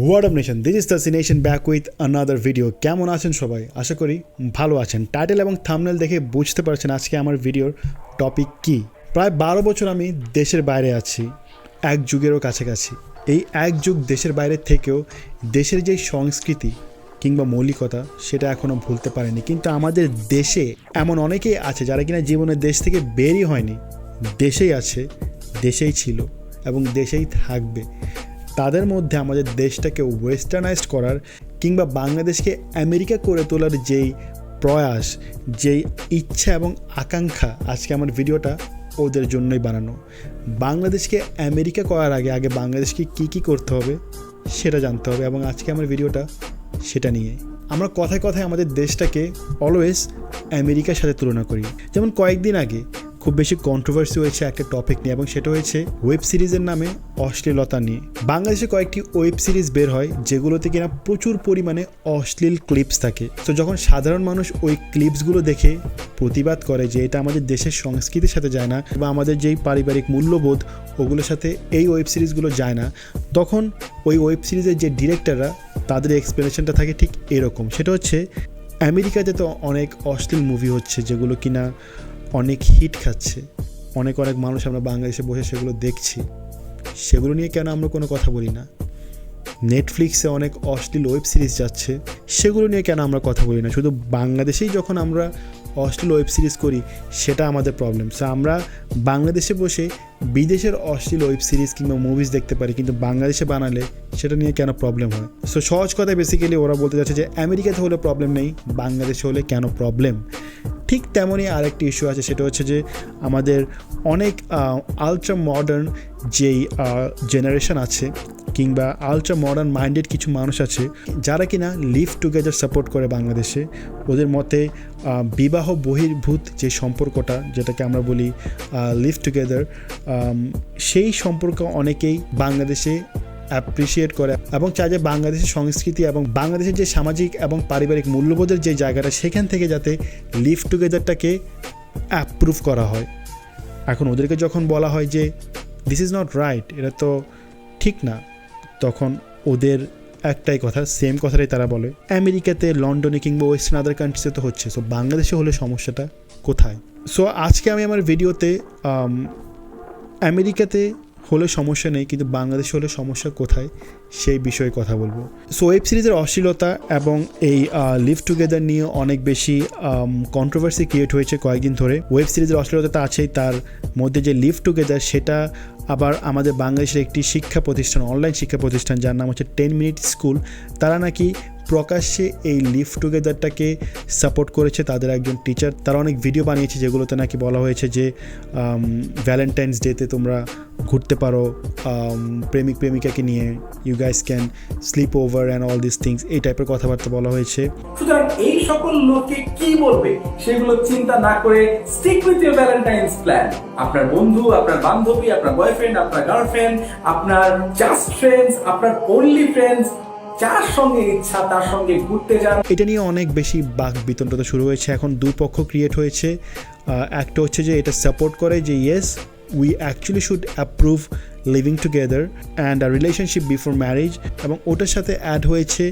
What up nation, this is the সিনেশন back with another video. কেমন আছেন সবাই? আশা করি ভালো আছেন। টাইটেল এবং থাম্বনেল দেখে বুঝতে পারছেন আজকে আমার ভিডিওর টপিক কী। প্রায় 12 বছর আমি দেশের বাইরে আছি, এক যুগেরও কাছাকাছি। এই এক যুগ দেশের বাইরে থেকেও দেশের যেই সংস্কৃতি কিংবা মৌলিকতা সেটা এখনও ভুলতে পারেনি। কিন্তু আমাদের দেশে এমন অনেকেই আছে যারা কিনা জীবনে দেশ থেকে বেরই হয়নি, দেশেই আছে, দেশেই ছিল এবং দেশেই থাকবে। তাদের মধ্যে আমাদের দেশটাকে ওয়েস্টার্নাইজড করার কিংবা বাংলাদেশকে আমেরিকা করে তোলার যেই প্রয়াস, যেই ইচ্ছা এবং আকাঙ্ক্ষা, আজকে আমার ভিডিওটা ওদের জন্যই বানানো। বাংলাদেশকে আমেরিকা করার আগে বাংলাদেশকে কী করতে হবে সেটা জানতে হবে, এবং আজকে আমার ভিডিওটা সেটা নিয়ে। আমরা কথায় কথায় আমাদের দেশটাকে অলওয়েজ আমেরিকার সাথে তুলনা করি। যেমন কয়েকদিন আগে খুব বেশি কন্ট্রোভার্সি হয়েছে একটা টপিক নিয়ে, এবং সেটা হয়েছে ওয়েব সিরিজের নামে অশ্লীলতা নিয়ে। বাংলাদেশে কয়েকটি ওয়েব সিরিজ বের হয় যেগুলোতে কিনা প্রচুর পরিমাণে অশ্লীল ক্লিপস থাকে। তো যখন সাধারণ মানুষ ওই ক্লিপসগুলো দেখে প্রতিবাদ করে যে এটা আমাদের দেশের সংস্কৃতির সাথে যায় না বা আমাদের যেই পারিবারিক মূল্যবোধ ওগুলোর সাথে এই ওয়েব সিরিজগুলো যায় না, তখন ওই ওয়েব সিরিজের যে ডিরেক্টররা তাদের এক্সপ্লেনেশনটা থাকে ঠিক এরকম। সেটা হচ্ছে আমেরিকাতে তো অনেক অশ্লীল মুভি হচ্ছে যেগুলো কিনা অনেক হিট খাচ্ছে, অনেক মানুষ আমরা বাংলাদেশে বসে সেগুলো দেখছি, সেগুলো নিয়ে কেন আমরা কোনো কথা বলি না? নেটফ্লিক্সে অনেক অশ্লীল ওয়েব সিরিজ যাচ্ছে, সেগুলো নিয়ে কেন আমরা কথা বলি না? শুধু বাংলাদেশেই যখন আমরা অশ্লীল ওয়েব সিরিজ করি সেটা আমাদের প্রবলেম। সো আমরা বাংলাদেশে বসে বিদেশের অশ্লীল ওয়েব সিরিজ কিংবা মুভিজ দেখতে পারি, কিন্তু বাংলাদেশে বানালে সেটা নিয়ে কেন প্রবলেম হয়? সো সহজ কথায় বেসিক্যালি ওরা বলতে যাচ্ছে যে আমেরিকাতে হলে প্রবলেম নেই, বাংলাদেশে হলে কেন প্রবলেম। ঠিক তেমনই আরেকটি ইস্যু আছে, সেটা হচ্ছে যে আমাদের অনেক আলট্রা মডার্ন যেই জেনারেশন আছে কিংবা আলট্রা মডার্ন মাইন্ডেড কিছু মানুষ আছে যারা কিনা লিভ টুগেদার সাপোর্ট করে বাংলাদেশে। ওদের মতে বিবাহ বহির্ভূত যে সম্পর্কটা, যেটাকে আমরা বলি লিভ টুগেদার, সেই সম্পর্ক অনেকেই বাংলাদেশে অ্যাপ্রিসিয়েট করে এবং চায় যে বাংলাদেশের সংস্কৃতি এবং বাংলাদেশের যে সামাজিক এবং পারিবারিক মূল্যবোধের যে জায়গাটা, সেখান থেকে যাতে লিভ টুগেদারটাকে অ্যাপ্রুভ করা হয়। এখন ওদেরকে যখন বলা হয় যে দিস ইজ নট রাইট, এটা তো ঠিক না, তখন ওদের একটাই কথা, সেম কথাটাই তারা বলে আমেরিকাতে, লন্ডনে কিংবা ওয়েস্টার্ন আদার কান্ট্রিতে তো হচ্ছে, সো বাংলাদেশে হলে সমস্যাটা কোথায়? সো আজকে আমি আমার ভিডিওতে আমেরিকাতে হলে সমস্যা নেই কিন্তু বাংলাদেশে হলে সমস্যা কোথায় সেই বিষয়ে কথা বলবো। সো ওয়েব সিরিজের অশ্লীলতা এবং এই লিভ টুগেদার নিয়ে অনেক বেশি কন্ট্রোভার্সি ক্রিয়েট হয়েছে কয়েকদিন ধরে। ওয়েব সিরিজের অশ্লীলতা তো আছেই, তার মধ্যে যে লিভ টুগেদার সেটা আবার আমাদের বাংলাদেশের একটি শিক্ষা প্রতিষ্ঠান, অনলাইন শিক্ষা প্রতিষ্ঠান যার নাম হচ্ছে 10 মিনিট স্কুল, তারা নাকি প্রকাশ্যে এই লিভ টুগেদারটাকে সাপোর্ট করেছে। তাদের একজন টিচার, তারা অনেক ভিডিও বানিয়েছে যেগুলোতে নাকি বলা হয়েছে যে ভ্যালেন্টাইন্স ডেতে তোমরা ঘুরতে পারো প্রেমিক প্রেমিকাকে নিয়ে, you guys can sleep over and all this things, এই টাইপের কথাবার্তা বলা হয়েছে। সুতরাং এই সকল লোকে কি বলবে সেগুলো চিন্তা না করে stick with your Valentine's plan. আপনার বন্ধু, আপনার বান্ধবী, আপনার বয়ফ্রেন্ড, আপনার গার্লফ্রেন্ড, আপনার জাস্ট ফ্রেন্ডস, আপনার অনলি ফ্রেন্ডস, যার সঙ্গে ইচ্ছা তার সঙ্গে ঘুরতে যান। এটা নিয়ে অনেক বেশি বাক বিতণ্ডতা শুরু হয়েছে। এখন দুই পক্ষ ক্রিয়েট হয়েছে। একটা হচ্ছে যে এটা সাপোর্ট করে যে yes we actually should approve living together and a relationship before marriage, এবং ওটার সাথে অ্যাড হয়েছে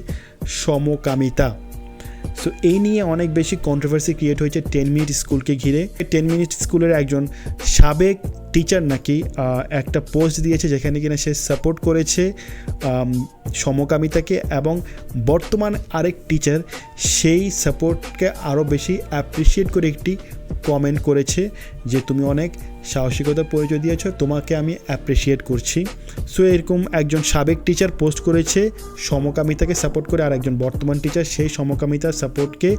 সমকামিতা। সো এই নিয়ে অনেক বেশি কন্ট্রোভার্সি ক্রিয়েট হয়েছে 10 মিনিট স্কুলকে ঘিরে। 10 মিনিট স্কুলের একজন সাবেক টিচার নাকি একটা পোস্ট দিয়েছে যেখানে কিনা সে সাপোর্ট করেছে সমকামিতাকে, এবং বর্তমান আরেক টিচার সেই সাপোর্টকে আরও বেশি অ্যাপ্রিসিয়েট করে একটি কমেন্ট করেছে যে তুমি অনেক সাহসিকতার পরিচয় দিয়েছ, তোমাকে আমি অ্যাপ্রিসিয়েট করছি। সো এরকম একজন সাবেক টিচার পোস্ট করেছে সমকামিতাকে সাপোর্ট করে, আর একজন বর্তমান টিচার সেই সমকামিতার সাপোর্টকে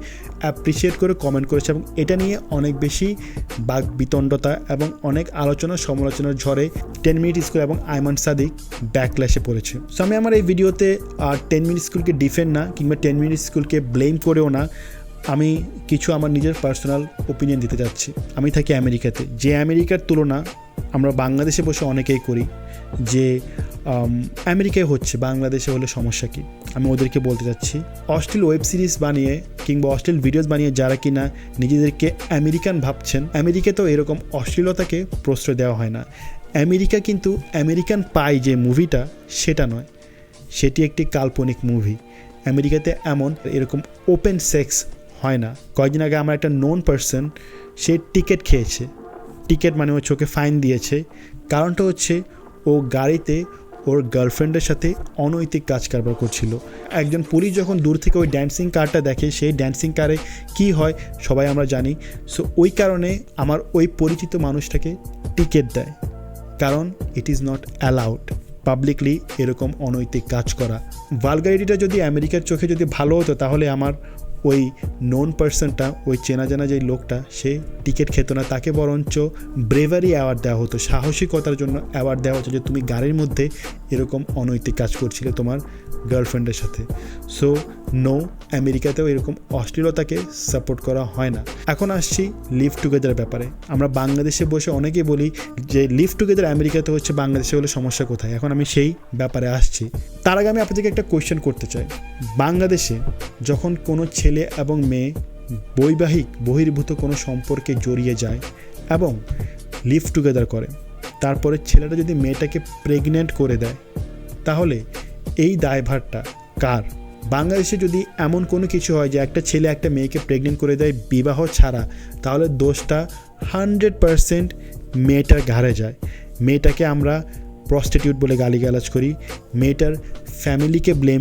অ্যাপ্রিসিয়েট করে কমেন্ট করেছে, এবং এটা নিয়ে অনেক বেশি বাক বিতণ্ডতা এবং অনেক আলোচনা সমালোচনার ঝড়ে 10 মিনিট স্কুল এবং আইমান সাদিক ব্যাকল্যাশে পড়েছে। সো আমি আমার এই ভিডিওতে 10 মিনিট স্কুলকে ডিফেন্ড না কিংবা 10 মিনিট স্কুলকে ব্লেম করেও না, আমি কিছু আমার নিজের পার্সোনাল ওপিনিয়ন দিতে যাচ্ছি। আমি থাকি আমেরিকাতে, যে আমেরিকার তুলনা আমরা বাংলাদেশে বসে অনেকেই করি যে আমেরিকায় হচ্ছে, বাংলাদেশে হলে সমস্যা কী। আমি ওদেরকে বলতে চাচ্ছি অশ্লীল ওয়েব সিরিজ বানিয়ে কিংবা অশ্লীল ভিডিওস বানিয়ে যারা কিনা নিজেদেরকে আমেরিকান ভাবছেন, আমেরিকাতেও এরকম অশ্লীলতাকে প্রশ্রয় দেওয়া হয় না। আমেরিকা কিন্তু আমেরিকান পাই যে মুভিটা সেটা নয়, সেটি একটি কাল্পনিক মুভি। আমেরিকাতে এরকম ওপেন সেক্স হয় না। কয়েকদিন আগে আমার একটা নোন পারসন, সে টিকিট খেয়েছে। টিকিট মানে ওর চোখে ফাইন দিয়েছে। কারণটা হচ্ছে ও গাড়িতে ওর গার্লফ্রেন্ডের সাথে অনৈতিক কাজ কারবার করছিল। একজন পুলিশ যখন দূর থেকে ওই ড্যান্সিং কারটা দেখে, সেই ড্যান্সিং কারে কী হয় সবাই আমরা জানি। সো ওই কারণে আমার ওই পরিচিত মানুষটাকে টিকিট দেয়, কারণ it is not allowed publicly এরকম অনৈতিক কাজ করা। ভালগারিটিটা যদি আমেরিকার চোখে যদি ভালো হতো, তাহলে আমার ওই নোন পার্সনটা, ওই চেনা জানা যে লোকটা, সে টিকিট খেত না, তাকে বরঞ্চ ব্রেভারি অ্যাওয়ার্ড দেওয়া হতো, সাহসিকতার জন্য অ্যাওয়ার্ড দেওয়া হতো যে তুমি গাড়ির মধ্যে এরকম অনৈতিক কাজ করছিলে তোমার গার্লফ্রেন্ডের সাথে। সো নো, আমেরিকাতেও এরকম অশ্লীলতাকে সাপোর্ট করা হয় না। এখন আসছি লিভ টুগেদার ব্যাপারে। আমরা বাংলাদেশে বসে অনেকেই বলি যে লিভ টুগেদার আমেরিকাতে হচ্ছে, বাংলাদেশে হলে সমস্যা কোথায়। এখন আমি সেই ব্যাপারে আসছি। তার আগে আমি আপনাদেরকে একটা কোয়েশ্চেন করতে চাই। বাংলাদেশে যখন কোনো ছেলে এবং মেয়ে বহির্ভূত কোনো সম্পর্কে জড়িয়ে যায় এবং লিভ টুগেদার করে, তারপরে ছেলেটা যদি মেয়েটাকে প্রেগনেন্ট করে দেয়, তাহলে এই দায়ভারটা কার? বাংলাদেশে যদি এমন কোনো কিছু হয় যে একটা ছেলে একটা মেয়েকে প্রেগনেন্ট করে দেয় বিবাহ ছাড়া, তাহলে দোষটা 100% মেয়েটার ঘাড়ে যায়। মেয়েটাকে আমরা প্রস্টিটিউট বলে গালিগালাজ করি, মেয়েটার ফ্যামিলিকে ব্লেম।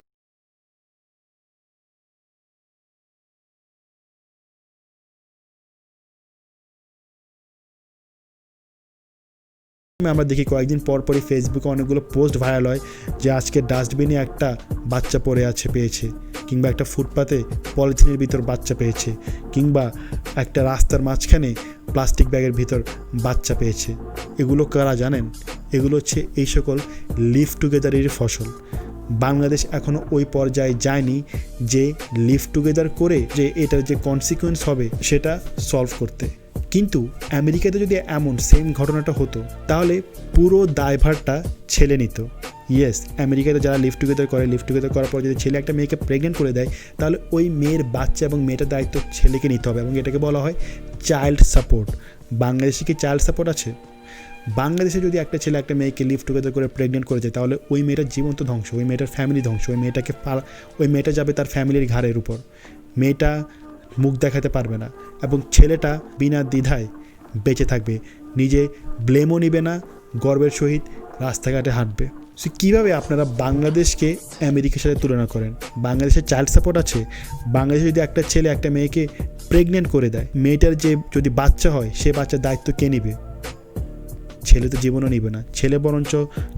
আমরা দেখি কয়েকদিন পরই ফেসবুকে অনেকগুলো পোস্ট ভাইরাল হয় যে আজকে ডাস্টবিনে একটা বাচ্চা পড়ে আছে পেয়েছে, কিংবা একটা ফুটপাতে পলিথিনের ভিতর বাচ্চা পেয়েছে, কিংবা একটা রাস্তার মাঝখানে প্লাস্টিক ব্যাগের ভিতর বাচ্চা পেয়েছে। এগুলো কারা জানেন? এগুলো হচ্ছে এই সকল লিভ টুগেদারের ফসল। বাংলাদেশ এখনও ওই পর্যায়ে যায়নি যে লিভ টুগেদার করে যে এটার যে কনসিকুয়েন্স হবে সেটা সলভ করতে। কিন্তু আমেরিকাতে যদি এমন সেম ঘটনাটা হতো, তাহলে পুরো দায়ভারটা ছেলে নিত। ইয়েস, আমেরিকাতে যারা লিভ টুগেদার করে, লিভ টুগেদার করার পর যদি ছেলে একটা মেয়েকে প্রেগনেন্ট করে দেয়, তাহলে ওই মেয়ের বাচ্চা এবং মেয়েটার দায়িত্ব ছেলেকে নিতে হবে, এবং এটাকে বলা হয় চাইল্ড সাপোর্ট। বাংলাদেশে কি চাইল্ড সাপোর্ট আছে? বাংলাদেশে যদি একটা ছেলে একটা মেয়েকে লিভ টুগেদার করে প্রেগনেন্ট করে যায়, তাহলে ওই মেয়েটার জীবন তো ধ্বংস, ওই মেয়েটার ফ্যামিলি ধ্বংস, ওই মেয়েটা যাবে তার ফ্যামিলির ঘাড়ের উপর। মেয়েটা মুখ দেখাতে পারবে না, এবং ছেলেটা বিনা দ্বিধায় বেঁচে থাকবে, নিজে ব্লেমও নিবে না, গর্বের সহিত রাস্তাঘাটে হাঁটবে। সো কীভাবে আপনারা বাংলাদেশকে আমেরিকার সাথে তুলনা করেন? বাংলাদেশে চাইল্ড সাপোর্ট আছে? বাংলাদেশে যদি একটা ছেলে একটা মেয়েকে প্রেগনেন্ট করে দেয়, মেয়েটার যে যদি বাচ্চা হয়, সে বাচ্চার দায়িত্ব কে নেবে? ছেলে তো জীবনও নিবে না, ছেলে বরঞ্চ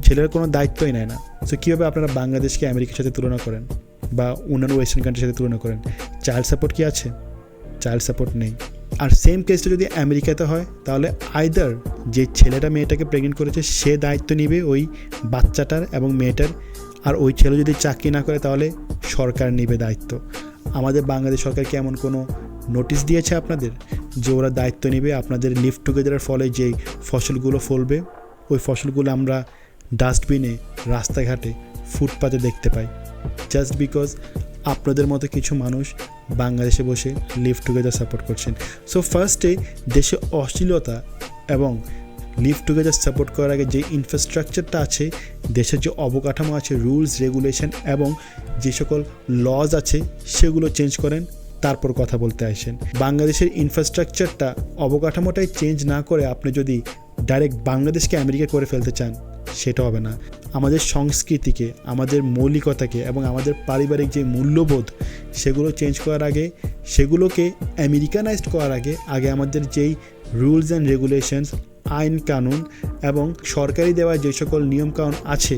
ছেলের কোনো দায়িত্বই নেয় না। সো কীভাবে আপনারা বাংলাদেশকে আমেরিকার সাথে তুলনা করেন বা অন্যান্য ওয়েস্টার্ন কান্ট্রির সাথে তুলনা করেন? চাইল্ড সাপোর্ট কি আছে? চাইল্ড সাপোর্ট নেই। আর সেম কেসটা যদি আমেরিকাতে হয়, তাহলে আইদার যে ছেলেটা মেয়েটাকে প্রেগনেন্ট করেছে সে দায়িত্ব নিবে ওই বাচ্চাটার এবং মেয়েটার, আর ওই ছেলে যদি চাকরি না করে তাহলে সরকার নেবে দায়িত্ব। আমাদের বাংলাদেশ সরকার কি এমন কোনো নোটিশ দিয়েছে আপনাদের যে ওরা দায়িত্ব নেবে আপনাদের লিভ টুগেদারের ফলে যেই ফসলগুলো ফলবে, ওই ফসলগুলো আমরা ডাস্টবিনে, রাস্তাঘাটে, ফুটপাতে দেখতে পাই, জাস্ট বিকজ আপনাদের মতো কিছু মানুষ বাংলাদেশে বসে লিভ টুগেদার সাপোর্ট করছেন। সো ফার্স্টে দেশে অশ্লীলতা এবং লিভ টুগেদার সাপোর্ট করার আগে যে ইনফ্রাস্ট্রাকচারটা আছে, দেশের যে অবকাঠামো আছে, রুলস রেগুলেশন এবং যে সকল লজ আছে, সেগুলো চেঞ্জ করেন, তারপর কথা বলতে আসেন। বাংলাদেশের ইনফ্রাস্ট্রাকচারটা, অবকাঠামোটাই চেঞ্জ না করে আপনি যদি ডাইরেক্ট বাংলাদেশকে আমেরিকা করে ফেলতে চান, সেটা হবে না। আমাদের সংস্কৃতিকে, আমাদের মৌলিকতাকে এবং আমাদের পারিবারিক যে মূল্যবোধ, সেগুলো চেঞ্জ করার আগে, সেগুলোকে আমেরিকানাইজড করার আগে আমাদের যেই রুলস অ্যান্ড রেগুলেশনস, আইন কানুন এবং সরকারি দেওয়া যে সকল নিয়মকানুন আছে,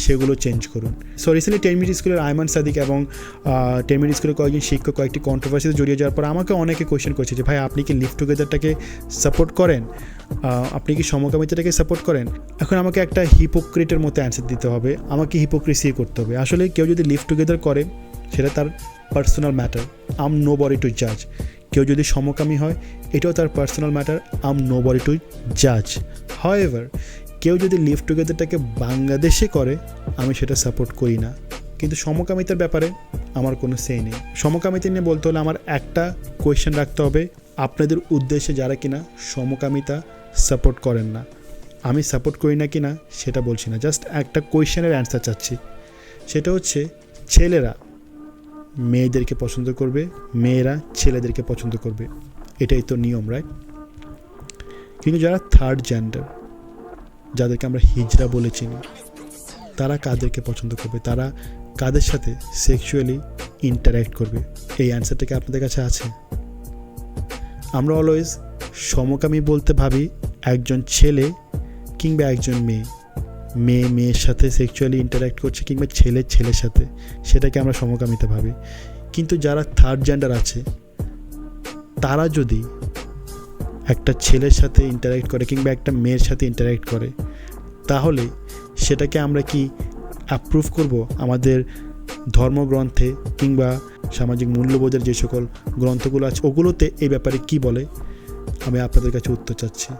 সেগুলো চেঞ্জ করুন। সো রিসেন্টলি 10 মিনিট স্কুলের আয়মান সাদিক এবং 10 মিনিট স্কুলের কয়েকজন শিক্ষক কয়েকটি কন্ট্রোভার্সিতে জড়িয়ে যাওয়ার পর আমাকে অনেকে কোয়েশ্চেন করছে যে ভাই, আপনি কি লিভ টুগেদারটাকে সাপোর্ট করেন? আপনি কি সমকামিতাটাকে সাপোর্ট করেন? এখন আমাকে একটা হিপোক্রিটের মতো অ্যান্সার দিতে হবে, আমাকে হিপোক্রিসি করতে হবে। আসলে কেউ যদি লিভ টুগেদার করে, সেটা তার পার্সোনাল ম্যাটার, আম নো বডি টু জাজ। কেউ যদি সমকামী হয়, এটাও তার পার্সোনাল ম্যাটার, আম নো বডি টু জাজ। হাউএভার, কেউ যদি লিভ টুগেদারটাকে বাংলাদেশে করে, আমি সেটা সাপোর্ট করি না। কিন্তু সমকামিতার ব্যাপারে আমার কোনো সে নেই। সমকামিতা নিয়ে বলতে হলে আমার একটা কোয়েশ্চেন রাখতে হবে, আপনাদের উদ্দেশ্যে যারা কিনা সমকামিতা সাপোর্ট করেন না। আমি সাপোর্ট করি না কিনা সেটা বলছি না, জাস্ট একটা কোয়েশ্চেনের অ্যান্সার চাচ্ছি সেটা হচ্ছে ছেলেরা মেয়েদেরকে পছন্দ করবে, মেয়েরা ছেলেদেরকে পছন্দ করবে, এটাই তো নিয়ম, রাইট? কিন্তু যারা থার্ড জেন্ডার, যাদেরকে আমরা হিজড়া বলে চিনি, তারা কাদেরকে পছন্দ করবে, তারা কাদের সাথে সেক্সুয়ালি ইন্টারঅ্যাক্ট করবে? এই অ্যান্সারটা কি আপনাদের কাছে আছে? আমরা অলওয়েজ সমকামী বলতে ভাবি একজন ছেলে কিংবা একজন মেয়ের সাথে সেক্সুয়ালি ইন্টারঅ্যাক্ট করছে, কিংবা ছেলের সাথে, সেটাকে আমরা সমকামিতা ভাবি। কিন্তু যারা থার্ড জেন্ডার আছে, তারা যদি একটা ছেলের সাথে ইন্টারঅ্যাক্ট করে কিংবা একটা মেয়ের সাথে ইন্টারঅ্যাক্ট করে, তাহলে সেটাকে আমরা কি অ্যাপ্রুভ করব? আমাদের ধর্মগ্রন্থে কিংবা সামাজিক মূল্যবোধের যে সকল গ্রন্থগুলো আছে, ওগুলোতে এই ব্যাপারে কি বলে? আমি আপনাদের কাছে উত্তর চাচ্ছি।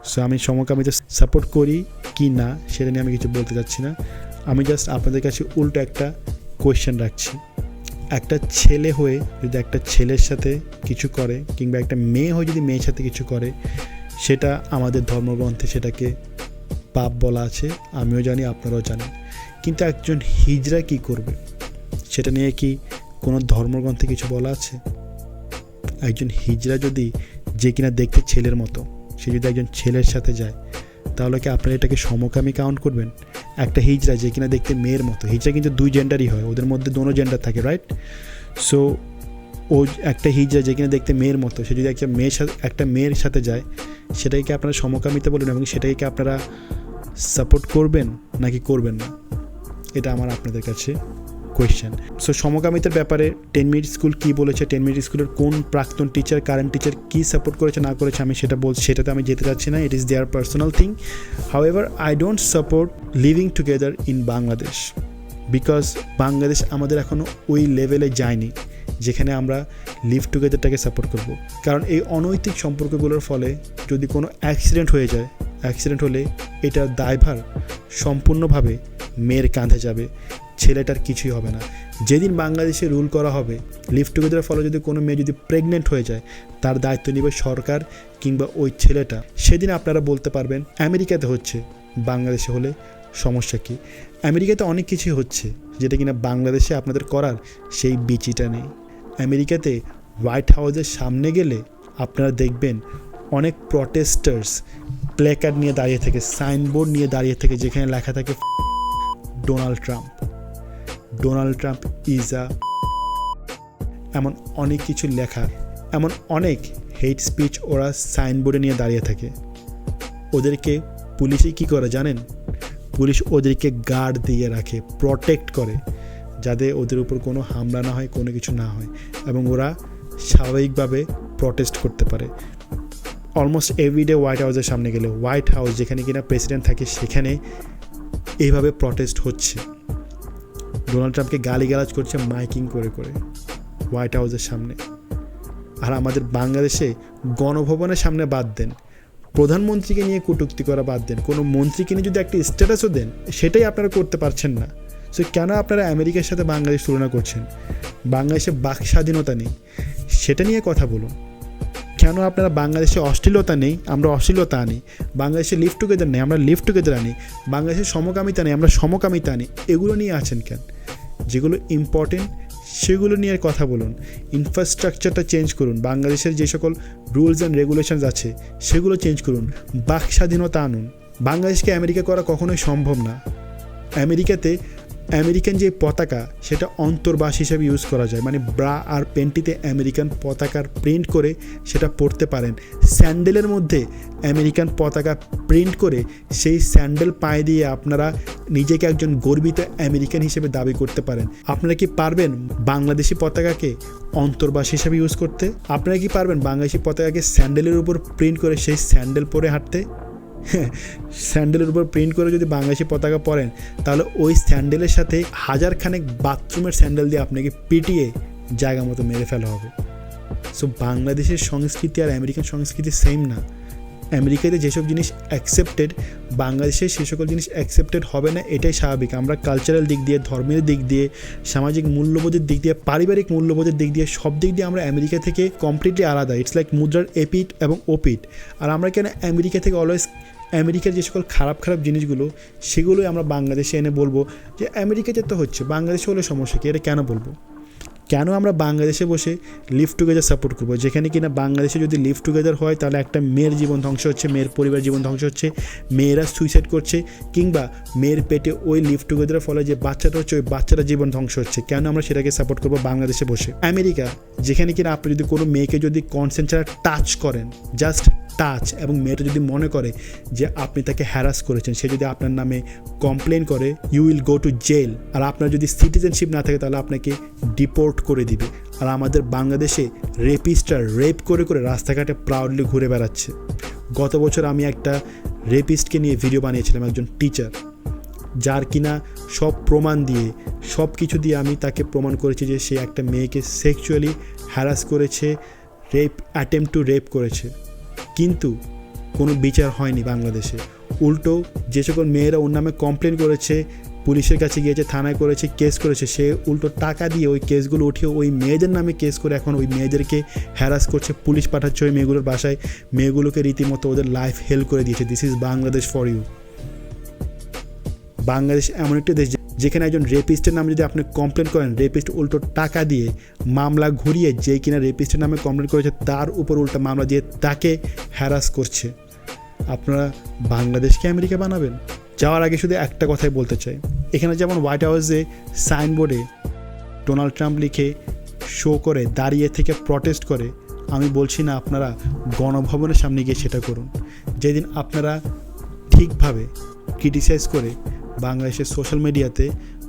সো আমি সমকামিতা সাপোর্ট করি কি না সেটা নিয়ে আমি কিছু বলতে চাচ্ছি না। আমি জাস্ট আপনাদের কাছে উল্টো একটা কোয়েশ্চেন রাখছি। একটা ছেলে হয়ে যদি একটা ছেলের সাথে কিছু করে, কিংবা একটা মেয়ে হয়ে যদি মেয়ের সাথে কিছু করে, সেটা আমাদের ধর্মগ্রন্থে সেটাকে পাপ বলা আছে, আমিও জানি, আপনারাও জানেন। কিন্তু একজন হিজড়া কি করবে, সেটা নিয়ে কি কোনো ধর্মগ্রন্থে কিছু বলা আছে? একজন হিজড়া যদি, যে কিনা দেখতে ছেলের মতো, সে যদি একজন ছেলের সাথে যায়, তাহলে কি আপনারা এটাকে সমকামী কাউন্ট করবেন? একটা হিজড়া যে কিনা দেখতে মেয়ের মতো, হিজড়া কিন্তু দুই জেন্ডারই হয়, ওদের মধ্যে দোনো জেন্ডার থাকে, রাইট? সো ও একটা হিজড়া যে কিনা দেখতে মেয়ের মতো, সে যদি একটা মেয়ের সাথে যায়, সেটাই কি আপনারা সমকামিতা বলবেন? এবং সেটাই কি আপনারা সাপোর্ট করবেন নাকি করবেন না? এটা আমার আপনাদের কাছে কোয়েশ্চেন। সো সমকামিতার ব্যাপারে 10 মিনিট স্কুল কী বলেছে, 10 মিনিট স্কুলের কোন প্রাক্তন টিচার, কারেন্ট টিচার কী সাপোর্ট করেছে না করেছে, আমি সেটা বলছি, সেটাতে আমি যেতে চাচ্ছি না। It is their personal thing. However I don't support living together in Bangladesh, because Bangladesh আমাদের এখনও ওই লেভেলে যায়নি যেখানে আমরা লিভ টুগেদারটাকে সাপোর্ট করব। কারণ এই অনৈতিক সম্পর্কগুলোর ফলে যদি কোনো অ্যাক্সিডেন্ট হয়ে যায়, অ্যাক্সিডেন্ট হলে এটার দায়ভার সম্পূর্ণভাবে মেয়ের কাঁধে যাবে, ছেলেটার কিছুই হবে না। যেদিন বাংলাদেশে রুল করা হবে, লিভ টুগেদারের ফলে যদি কোনো মেয়ে যদি প্রেগনেন্ট হয়ে যায়, তার দায়িত্ব নেবে সরকার কিংবা ওই ছেলেটা। সেদিন আপনারা বলতে পারবেন আমেরিকাতে হচ্ছে, বাংলাদেশে হলে সমস্যা কী? আমেরিকাতে অনেক কিছুই হচ্ছে যেটা কিনা বাংলাদেশে আপনাদের করার সেই বিচিটা নেই। আমেরিকাতে হোয়াইট হাউসের সামনে গেলে আপনারা দেখবেন অনেক প্রটেস্টার্স প্ল্যাকার্ড নিয়ে দাঁড়িয়ে থাকে, সাইনবোর্ড নিয়ে দাঁড়িয়ে থাকে, যেখানে লেখা থাকে ডোনাল্ড ট্রাম্প ইজ আ, এমন অনেক কিছু লেখা, এমন অনেক হেট স্পিচ ওরা সাইনবোর্ডে নিয়ে দাঁড়িয়ে থাকে। ওদেরকে পুলিশে কী করে জানেন? পুলিশ ওদেরকে গার্ড দিয়ে রাখে, প্রটেক্ট করে, যাতে ওদের উপর কোনো হামলা না হয়, কোনো কিছু না হয়, এবং ওরা স্বাভাবিকভাবে প্রটেস্ট করতে পারে। অলমোস্ট এভরিডে হোয়াইট হাউসের সামনে গেলে, হোয়াইট হাউস যেখানে কিনা প্রেসিডেন্ট থাকে, সেখানে এইভাবে প্রটেস্ট হচ্ছে। ডোনাল্ড ট্রাম্পকে গালিগালাজ করছে মাইকিং করে করে হোয়াইট হাউসের সামনে। আর আমাদের বাংলাদেশে গণভবনের সামনে বাদ দেন, প্রধানমন্ত্রীকে নিয়ে কটূক্তি করা বাদ দেন, কোনো মন্ত্রীকে নিয়ে যদি একটা স্ট্যাটাসও দেন, সেটাই আপনারা করতে পারছেন না। সো কেন আপনারা আমেরিকার সাথে বাংলাদেশ তুলনা করছেন? বাংলাদেশে বাক স্বাধীনতা নেই, সেটা নিয়ে কথা বলুন। কেন আপনারা বাংলাদেশে অশ্লীলতা নেই, আমরা অশ্লীলতা আনি, বাংলাদেশে লিভ টুগেদার নেই, আমরা লিভ টুগেদার আনি, বাংলাদেশে সমকামিতা নেই, আমরা সমকামিতা আনি, এগুলো নিয়ে আছেন কেন? যেগুলো ইম্পর্টেন্ট সেগুলো নিয়ে কথা বলুন। ইনফ্রাস্ট্রাকচারটা চেঞ্জ করুন, বাংলাদেশের যে সকল রুলস অ্যান্ড রেগুলেশনস আছে সেগুলো চেঞ্জ করুন, বাক স্বাধীনতা আনুন। বাংলাদেশকে আমেরিকা করা কখনোই সম্ভব না। আমেরিকাতে আমেরিকান যে পতাকা, সেটা অন্তর্বাস হিসেবে ইউজ করা যায়, মানে ব্রা আর প্যান্টিতে আমেরিকান পতাকার প্রিন্ট করে সেটা পরতে পারেন। স্যান্ডেলের মধ্যে আমেরিকান পতাকা প্রিন্ট করে সেই স্যান্ডেল পায়ে দিয়ে আপনারা নিজেকে একজন গর্বিত আমেরিকান হিসেবে দাবি করতে পারেন। আপনারা কি পারবেন বাংলাদেশি পতাকাকে অন্তর্বাস হিসেবে ইউজ করতে? আপনারা কি পারবেন বাংলাদেশি পতাকাকে স্যান্ডেলের উপর প্রিন্ট করে সেই স্যান্ডেল পরে হাঁটতে? স্যান্ডেলের উপর প্রিন্ট করে যদি বাংলাদেশি পতাকা পরেন, তাহলে ওই স্যান্ডেলের সাথে হাজারখানেক বাথরুমের স্যান্ডেল দিয়ে আপনাকে পিটিয়ে জায়গা মতো মেরে ফেলা হবে। সো বাংলাদেশের সংস্কৃতি আর আমেরিকান সংস্কৃতি সেম না। আমেরিকাতে যেসব জিনিস অ্যাকসেপ্টেড, বাংলাদেশে সে সকল জিনিস অ্যাকসেপ্টেড হবে না, এটাই স্বাভাবিক। আমরা কালচারাল দিক দিয়ে, ধর্মের দিক দিয়ে, সামাজিক মূল্যবোধের দিক দিয়ে, পারিবারিক মূল্যবোধের দিক দিয়ে, সব দিক দিয়ে আমরা আমেরিকা থেকে কমপ্লিটলি আলাদা। ইটস লাইক মুদ্রার এপিট এবং ওপিট। আর আমরা কেন আমেরিকা থেকে অলওয়েজ আমেরিকার যে সকল খারাপ খারাপ জিনিসগুলো সেগুলোই আমরা বাংলাদেশে এনে বলবো যে আমেরিকাতে তো হচ্ছে, বাংলাদেশে হলে সমস্যা কী, এটা কেন বলবো? কেন আমরা বাংলাদেশে বসে লিভ টুগেদার সাপোর্ট করবো, যেখানে কিনা বাংলাদেশে যদি লিভ টুগেদার হয় তাহলে একটা মেয়ের জীবন ধ্বংস হচ্ছে, মেয়ের পরিবার জীবন ধ্বংস হচ্ছে, মেয়েরা সুইসাইড করছে, কিংবা মেয়ের পেটে ওই লিভ টুগেদারের ফলে যে বাচ্চাটা হচ্ছে ওই বাচ্চাটার জীবন ধ্বংস হচ্ছে। কেন আমরা সেটাকে সাপোর্ট করবো বাংলাদেশে বসে? আমেরিকা, যেখানে কিনা আপনি যদি কোনো মেয়েকে যদি কনসেন্ট ছাড়া টাচ করেন, জাস্ট টাচ, এবং মেয়েটা যদি মনে করে যে আপনি তাকে হ্যারাস করেছেন, সে যদি আপনার নামে কমপ্লেন করে, you will go to jail. আর আপনার যদি সিটিজেনশিপ না থাকে তাহলে আপনাকে ডিপোর্ট করে দিবে। আর আমাদের বাংলাদেশে রেপিস্টরা রেপ করে করে রাস্তাঘাটে প্রাউডলি ঘুরে বেড়াচ্ছে। গত বছর আমি একটা রেপিস্টকে নিয়ে ভিডিও বানিয়েছিলাম, একজন টিচার, যার কিনা সব প্রমাণ দিয়ে, সব কিছু দিয়ে আমি তাকে প্রমাণ করেছি যে সে একটা মেয়েকে সেক্সুয়ালি হ্যারাস করেছে, রেপ, অ্যাটেম্প টু রেপ করেছে। কিন্তু কোনো বিচার হয়নি বাংলাদেশে। উল্টো যে সকল মেয়েরা ওর নামে কমপ্লেন করেছে, পুলিশের কাছে গিয়েছে, থানায় করেছে, কেস করেছে, সে উল্টো টাকা দিয়ে ওই কেসগুলো উঠিয়ে ওই মেয়েদের নামে কেস করে এখন ওই মেয়েদেরকে হ্যারাস করছে, পুলিশ পাঠাচ্ছে ওই মেয়েগুলোর বাসায়, মেয়েগুলোকে রীতিমতো ওদের লাইফ হেল করে দিয়েছে। This is Bangladesh for you. Bangladesh এমন একটা দেশ যেখানে একজন রেপিস্টের নামে যদি আপনি কমপ্লেন করেন, রেপিস্ট উল্টো টাকা দিয়ে মামলা ঘুরিয়ে যে কিনা রেপিস্টের নামে কমপ্লেন করেছে তার উপর উল্টা মামলা দিয়ে তাকে হ্যারাস করছে। আপনারা বাংলাদেশকে আমেরিকা বানাবেন? যাওয়ার আগে শুধু একটা কথাই বলতে চাই, এখানে যেমন হোয়াইট হাউসে সাইনবোর্ডে ডোনাল্ড ট্রাম্প লিখে শো করে দাঁড়িয়ে থেকে প্রটেস্ট করে, আমি বলছি না আপনারা গণভবনের সামনে গিয়ে সেটা করুন। যেদিন আপনারা ঠিকভাবে ক্রিটিসাইজ করে বাংলাদেশের সোশ্যাল মিডিয়াতে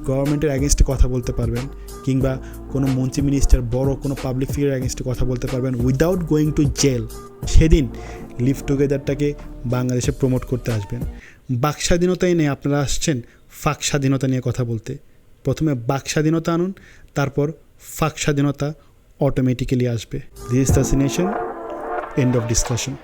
গভর্নমেন্টের অ্যাগেনস্টে কথা বলতে পারবেন, কিংবা কোনো মন্ত্রী মিনিস্টার, বড় কোনো পাবলিক ফিগার অ্যাগেনস্টে কথা বলতে পারবেন উইদাউট গোয়িং টু জেল, সেদিন লিভ টুগেদারটাকে বাংলাদেশে প্রমোট করতে আসবেন। বাক স্বাধীনতাই নেই, আপনারা আসছেন ফাক স্বাধীনতা নিয়ে কথা বলতে। প্রথমে বাক স্বাধীনতা আনুন, তারপর ফাক স্বাধীনতা অটোমেটিক্যালি আসবে। This is the nation, end of discussion.